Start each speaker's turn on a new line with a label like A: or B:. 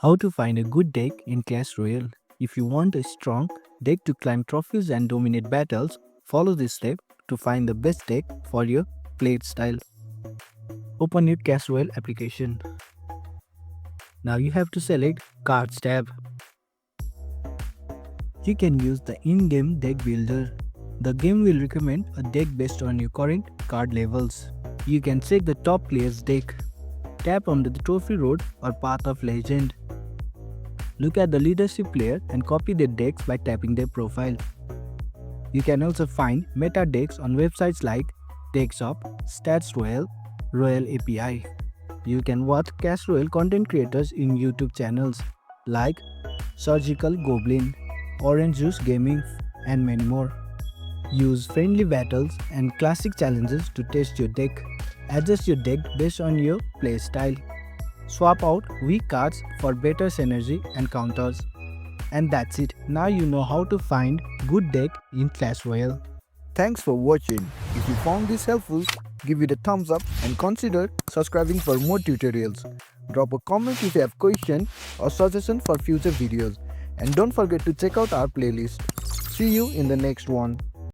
A: How to find a good deck in Clash Royale. If you want a strong deck to climb trophies and dominate battles, follow this step to find the best deck for your play style. Open your Clash Royale application. Now you have to select Cards tab. You can use the in-game deck builder. The game will recommend a deck based on your current card levels. You can check the top player's deck. Tap on the trophy road or path of legend. Look at the leadership player and copy their decks by tapping their profile. You can also find meta decks on websites like TechShop, Stats Royale, Royale API. You can watch Clash Royale content creators in YouTube channels like Surgical Goblin, Orange Juice Gaming, and many more. Use friendly battles and classic challenges to test your deck. Adjust your deck based on your playstyle. Swap out weak cards for better synergy and counters. And that's it. Now you know how to find good deck in Clash Royale.
B: Thanks for watching. If you found this helpful, give it a thumbs up and consider subscribing for more tutorials. Drop a comment if you have question or suggestion for future videos. And don't forget to check out our playlist. See you in the next one.